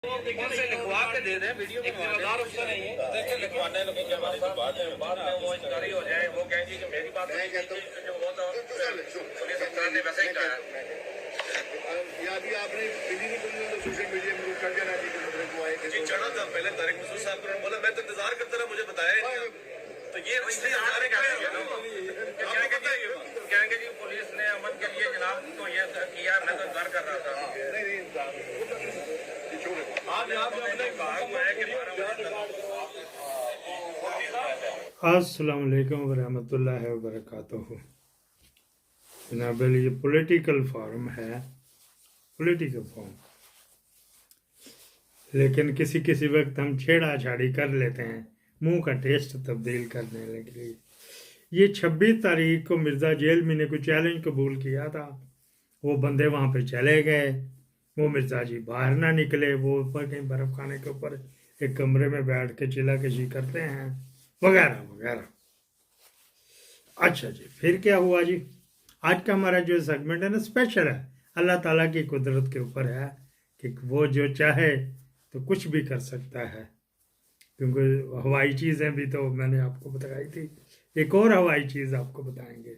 कौन से लिखवा के दे दें वीडियो में उसका नहीं है। देखिए लिखवाने लोग क्या बात है, बाद में वो इंक्वायरी हो जाए, वो कहेंगे कि मेरी बात नहीं कहता हूं जो वो तो पुलिस अफसर ने वैसे ही कहा या अभी आपने बिजी नहीं कर तो सोशल मीडिया में कर देना चाहिए वो आए जी चढ़ा था पहले तारिक मसूद साहब को बोला मैं तो इंतजार करता रहा मुझे बताया तो ये इसलिए हमारे कहेंगे जी पुलिस ने अमन के लिए जनाब तो ये किया मैं तो इंतजार कर रहा था अस्सलाम वालेकुम वरहमतुल्लाहि वबरकातुहू। जनाब ये पॉलिटिकल फॉर्म है, पॉलिटिकल फॉर्म, लेकिन किसी किसी वक्त हम छेड़ा छाड़ी कर लेते हैं मुंह का टेस्ट तब्दील करने के लिए। ये 26 तारीख को मिर्ज़ा जेल में ने कोई चैलेंज कबूल किया था, वो बंदे वहाँ पे चले गए, वो मिर्ज़ा जी बाहर ना निकले, वो ऊपर कहीं बर्फ़ खाने के ऊपर एक कमरे में बैठ के चिल्ला कशी करते हैं वगैरह वगैरह। अच्छा जी, फिर क्या हुआ जी? आज का हमारा जो सेगमेंट है ना स्पेशल है, अल्लाह ताला की कुदरत के ऊपर है कि वो जो चाहे तो कुछ भी कर सकता है, क्योंकि हवाई चीज़ें भी तो मैंने आपको बताई थी, एक और हवाई चीज़ आपको बताएंगे।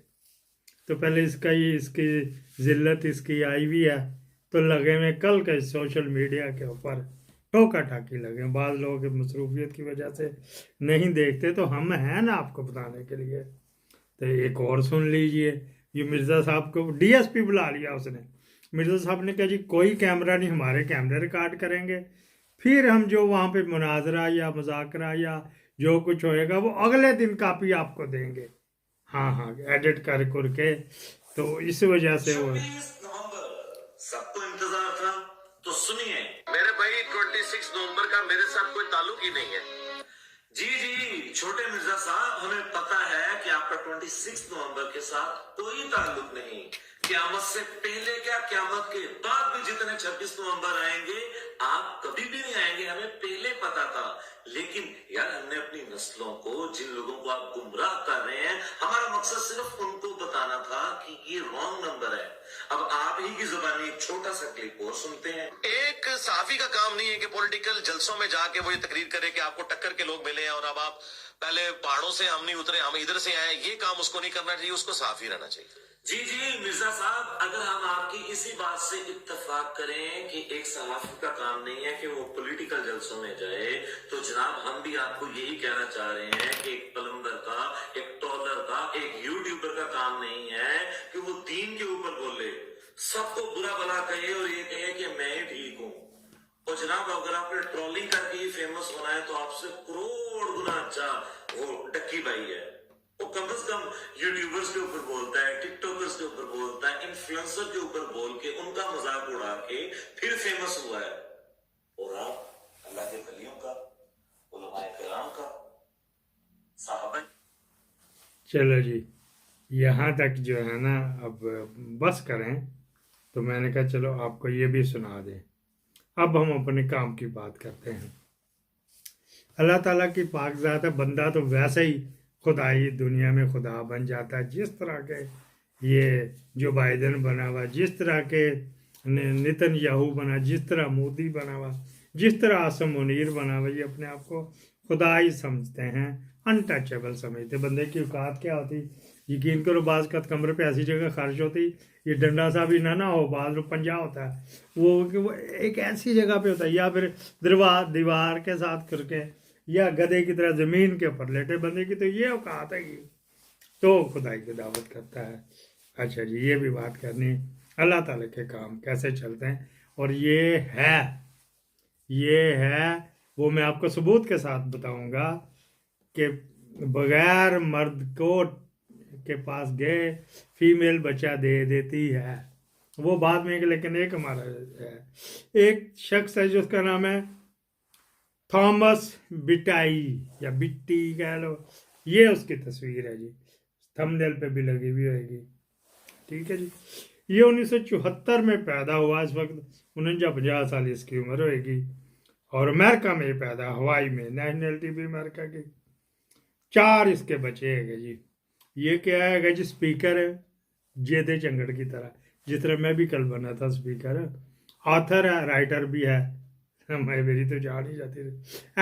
तो पहले इसकी जिल्लत इसकी आई हुई है तो लगे में कल के सोशल मीडिया के ऊपर टोका टाकी लगे। बाद लोगों की मसरूफियत की वजह से नहीं देखते, तो हम हैं ना आपको बताने के लिए। तो एक और सुन लीजिए, ये मिर्ज़ा साहब को डीएसपी बुला लिया उसने। मिर्ज़ा साहब ने कहा जी कोई कैमरा नहीं, हमारे कैमरे रिकॉर्ड करेंगे, फिर हम जो वहाँ पे मुनाजरा या मुज़ाकरा या जो कुछ होएगा वो अगले दिन कापी आपको देंगे। हाँ, एडिट कर के। तो इस वजह से वो सबको इंतजार था। तो सुनिए मेरे भाई 26 नवंबर का मेरे साथ कोई ताल्लुक ही नहीं है। जी छोटे मिर्जा साहब, हमें पता है कि आपका 26 नवंबर के साथ कोई ताल्लुक नहीं। क़यामत से पहले क्या क़यामत के बाद भी जितने 26 नवंबर आएंगे आप कभी भी नहीं आएंगे, हमें पहले पता था। लेकिन यार हमने अपनी नस्लों को, जिन लोगों को आप गुमराह कर रहे हैं, हमारा मकसद सिर्फ उनको बताना था कि ये रॉन्ग नंबर है। अब आप ही की जुबानी एक छोटा सा क्लिप और सुनते हैं। एक सहाफी का काम नहीं है कि पॉलिटिकल जलसों में जाके वो ये तकरीर करे कि आपको टक्कर के लोग मिले हैं और अब आप पहले पहाड़ों से हम नहीं उतरे, हम इधर से आए। ये काम उसको नहीं करना चाहिए, उसको सहाफी रहना चाहिए। जी मिर्जा साहब, अगर हम आपकी इसी बात से इत्तेफाक करें कि एक सहाफी का काम नहीं है कि वो पॉलिटिकल जलसों में जाए, तो जनाब हम भी आपको यही कहना चाह रहे हैं कि एक प्लम्बर का, एक टॉलर का, एक यूट्यूबर का काम नहीं है कि वो दीन के ऊपर बोले, सबको बुरा भला कहे और ये कहे कि मैं ठीक हूँ। और जनाब अगर आपने ट्रोलिंग करके फेमस होना है तो आपसे करोड़ गुना अच्छा वो डक्की भाई है। वो कम से कम यूट्यूबर्स के ऊपर बोलता है, टिकटॉकर्स के ऊपर बोलता है, इन्फ्लुएंसर के ऊपर बोल के उनका मजाक उड़ा के फिर फेमस हुआ है। और आप अल्लाह के वलियों का, उलमाए किराम का, साहबा। चलो जी, यहाँ तक जो है ना अब बस करें, तो मैंने कहा चलो आपको ये भी सुना दें। अब हम अपने काम की बात करते हैं। अल्लाह ताला की पाक ज़ात है, बंदा तो वैसे ही खुदाई दुनिया में खुदा बन जाता है। जिस तरह के ये जो बाइडन बना हुआ, जिस तरह के नेतन्याहू बना, जिस तरह मोदी बना हुआ, जिस तरह आसम मुनीर बना हुआ, ये अपने आप को खुदा ही समझते हैं, अनटचेबल समझते। बंदे की औकात क्या होती, यकीन करो बाज़ का कमरे पे ऐसी जगह खर्च होती, ये डंडा सा भी ना हो, बाज पंजा होता है वो एक ऐसी जगह पे होता है, या फिर दीवार के साथ करके, या गधे की तरह ज़मीन के ऊपर लेटे। बंदे की तो ये औकात है कि तो खुदाई की दावत करता है। अच्छा जी, ये भी बात करनी अल्लाह ताला के काम कैसे चलते हैं, और ये है वो मैं आपको सबूत के साथ बताऊंगा कि बगैर मर्द को के पास गए फीमेल बच्चा दे देती है, वो बाद में। लेकिन एक हमारा है, एक शख्स है जिसका नाम है थॉमस बिटाई या बिट्टी कह लो, ये उसकी तस्वीर है जी, थंबनेल पे भी लगी हुई होगी, ठीक है जी। ये 1974 में पैदा हुआ, इस वक्त 49-50 साल इसकी उम्र होगी, और अमेरिका में पैदा, हवाई में, नेशनलिटी भी अमेरिका की। 4 इसके बच्चे है जी। ये क्या है जी, स्पीकर है जेदे चंगड़ की तरह, जिस तरह मैं भी कल बना था स्पीकर, ऑथर है, राइटर भी है, मेरी तो जान ही जाती थी।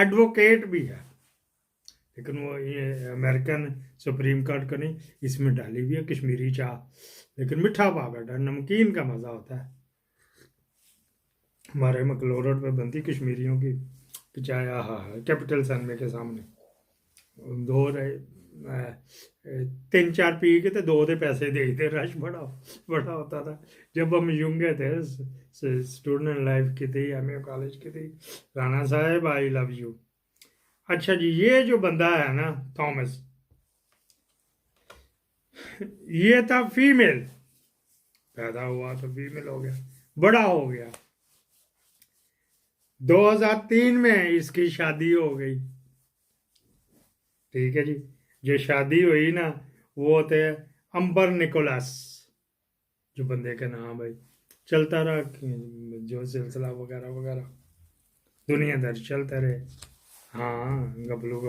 एडवोकेट भी है, लेकिन वो ये अमेरिकन सुप्रीम कोर्ट का नहीं, इसमें डाली हुई है कश्मीरी चाय, लेकिन मीठा पाउडर है, नमकीन का मज़ा होता है। हमारे मकलोर रोड पे बनती कश्मीरियों की चाय, हाँ कैपिटल सनवे के सामने। दो तीन चार पी के तो दो दे पैसे दे थे। रश बड़ा होता था जब हम यूंगे थे, स्टूडेंट लाइफ की थी, एमए कॉलेज की थी। राणा साहब आई लव यू। अच्छा जी, ये जो बंदा है ना थॉमस, ये था फीमेल, पैदा हुआ तो फीमेल हो गया, बड़ा हो गया। 2003 में इसकी शादी हो गई, ठीक है जी। जो शादी हुई ना, वो थे अंबर निकोलस, जो बंदे का नाम है। चलता रहा जो सिलसिला वगैरह वगैरह दुनियादार चलते रहे। हाँ गबलू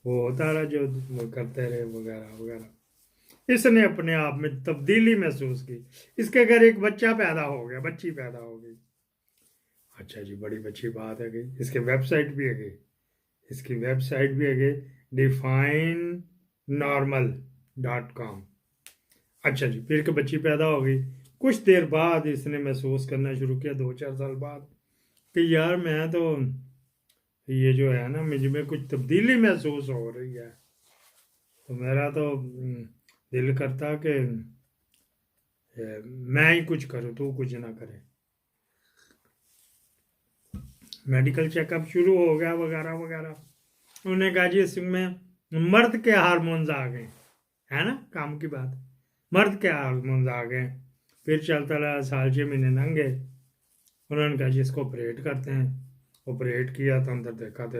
वो होता रहा, जो वो करते रहे वगैरह वगैरह। इसने अपने आप में तब्दीली महसूस की। इसके घर एक बच्चा पैदा हो गया, बच्ची पैदा हो गई। अच्छा जी, बड़ी अच्छी बात है गई। इसकी वेबसाइट भी है गई, इसकी वेबसाइट भी है गई definenormal.com। अच्छा जी, फिर के बच्ची पैदा हो गई। कुछ देर बाद इसने महसूस करना शुरू किया, 2-4 साल बाद, कि यार मैं तो ये जो है ना, मुझ में कुछ तब्दीली महसूस हो रही है। तो मेरा तो दिल करता कि मैं ही कुछ करूँ, तू कुछ ना करे। मेडिकल चेकअप शुरू हो गया वगैरह वगैरह। उन्होंने कहा जी इसमें मर्द के हार्मोन्स आ गए, है ना, काम की बात, मर्द के हार्मोन्स आ गए। फिर चलता रहा, 6 महीने लंघ गए। उन्होंने कहा जी इसको ऑपरेट करते हैं। ऑपरेट किया तो अंदर देखा तो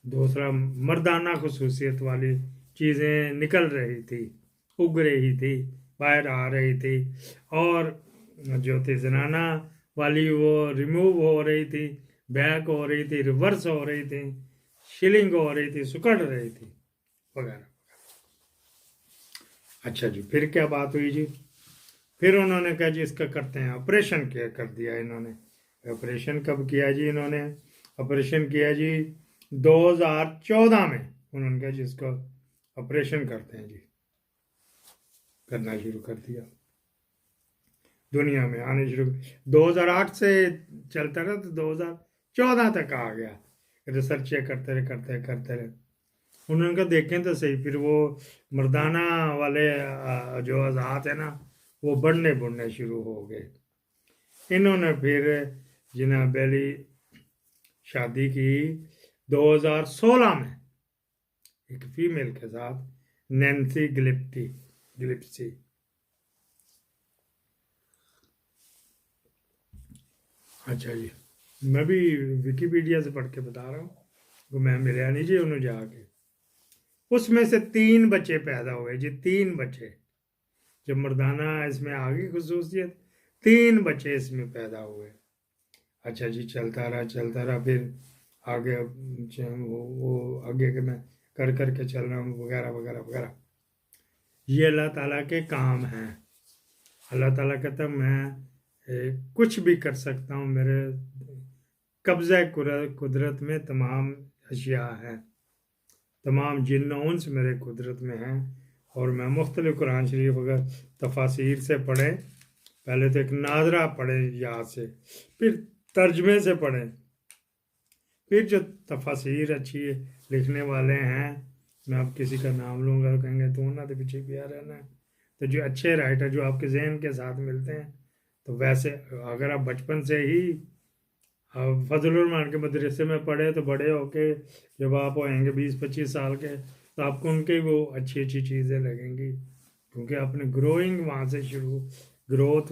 दूसरा मर्दाना खसूसियत वाली चीज़ें निकल रही थी, उग रही थी, बाहर आ रही थी। और जो थी जनाना वाली वो रिमूव हो रही थी, बैक हो रही थी, रिवर्स हो रही थी, शिलिंग हो रही थी, सुकड़ रही थी वगैरह। अच्छा जी, फिर क्या बात हुई जी? फिर उन्होंने कहा जी इसका करते हैं ऑपरेशन। किया कर दिया इन्होंने। ऑपरेशन कब किया जी इन्होंने? ऑपरेशन किया जी 2014 में। उन्होंने कहा जी इसको ऑपरेशन करते हैं जी, करना शुरू कर दिया। दुनिया में आने शुरू, 2008 से चलता रहा तो 2014 तक आ गया। रिसर्च करते रहे। उन्होंने कहा देखें तो सही। फिर वो मर्दाना वाले जो अज़ात है ना, वो बढ़ने शुरू हो गए। इन्होंने फिर जिना बेली शादी की 2016 में एक फीमेल के साथ, नैन्सी गिलिप्सी। अच्छा जी, मैं भी विकीपीडिया से पढ़ के बता रहा हूँ, वो मैं मिला नहीं जी उन्होंने जाके। उसमें से 3 बच्चे पैदा हुए जी, 3 बच्चे। जब मर्दाना इसमें आ गई खसूसियत, 3 बच्चे इसमें पैदा हुए। अच्छा जी, चलता रहा। फिर आगे वो आगे के मैं कर चल रहा हूँ वगैरह वगैरह वगैरह। ये अल्लाह ताला के काम हैं। अल्लाह ताला कहता मैं कुछ भी कर सकता हूँ, मेरे कब्ज़ा कुदरत में तमाम अशिया हैं, तमाम जिन्नौंस मेरे कुदरत में हैं। और मैं मुख्तलिफ़ कुरान शरीफ अगर तफासीर से पढ़ें, पहले तो एक नादरा पढ़ें याद से, फिर तर्जमे से पढ़ें, फिर जो तफासीर अच्छी लिखने वाले हैं, मैं अब किसी का नाम लूँगा तो कहेंगे तो ना तो पीछे पिया रहना है। तो जो अच्छे राइटर जो आपके जहन के साथ मिलते हैं, तो वैसे अगर आप बचपन से ही फजलुर रहमान के मदरसे में पढ़े, तो बड़े होके जब आप होंगे 20-25 साल के, तो आपको उनके वो अच्छी चीज़ें लगेंगी, क्योंकि आपने ग्रोथ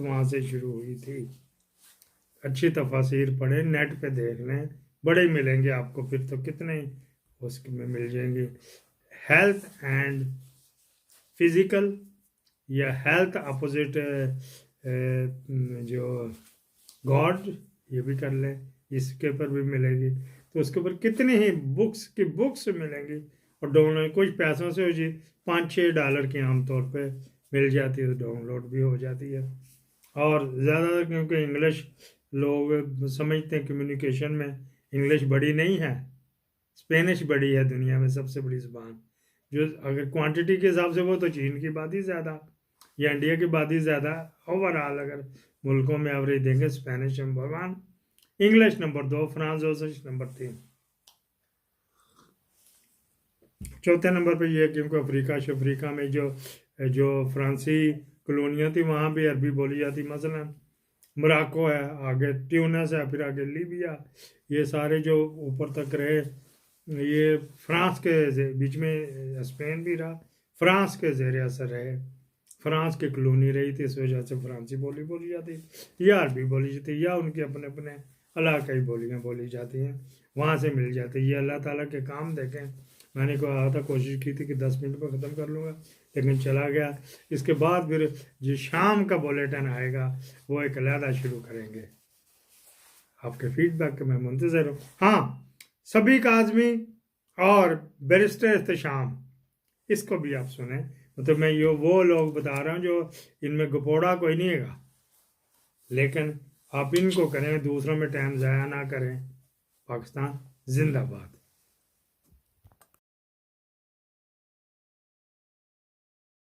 वहाँ से शुरू हुई थी। अच्छी तफासिर पढ़े, नेट पे देख लें, बड़े मिलेंगे आपको। फिर तो कितने उसमें मिल जाएंगे। हेल्थ एंड फिजिकल या हेल्थ अपोजिट जो गॉड, ये भी कर लें, इसके ऊपर भी मिलेगी। तो उसके ऊपर कितने ही बुक्स मिलेंगी। और डाउनलोड कुछ पैसों से हो जी, $5-6 की आमतौर पे मिल जाती है, तो डाउनलोड भी हो जाती है। और ज़्यादातर क्योंकि इंग्लिश लोग समझते हैं कम्युनिकेशन में इंग्लिश बड़ी नहीं है, स्पेनिश बड़ी है दुनिया में सबसे बड़ी ज़ुबान। जो अगर क्वांटिटी के हिसाब से वो तो चीन की बात ही ज़्यादा या इंडिया की बात ही ज़्यादा। ओवरऑल अगर मुल्कों में एवरेज देंगे, Spanish number 1, English number 2, France number 3। चौथे नंबर पे ये है क्योंकि अफ्रीका में जो फ्रांसी कॉलोनियाँ थी वहाँ भी अरबी बोली जाती। मसलन मोरक्को है, आगे ट्यूनिस है, फिर आगे लीबिया, ये सारे जो ऊपर तक रहे, ये फ्रांस के बीच में स्पेन भी रहा, फ्रांस के ज़ेर असर रहे, फ्रांस की कॉलोनी रही थी, इस वजह से फ्रांसी बोली जाती या अरबी बोली जाती या उनके अपने अपने इलाकाई बोलियाँ बोली जाती हैं, वहाँ से मिल जाती है। ये अल्लाह ताला के काम देखें। मैंने कहा था, कोशिश की थी कि 10 मिनट में ख़त्म कर लूँगा, लेकिन चला गया। इसके बाद फिर जो शाम का बुलेटिन आएगा वो एक अलहदा शुरू करेंगे। आपके फीडबैक के मैं मुंतज़र हूँ। हाँ, सभी काज़मी और बैरिस्टर एहतशाम, इसको भी आप सुने। मतलब मैं ये वो लोग बता रहा हूँ जो इनमें गपोड़ा कोई नहीं है, लेकिन आप इनको करें, दूसरों में टाइम ज़ाया ना करें। पाकिस्तान जिंदाबाद।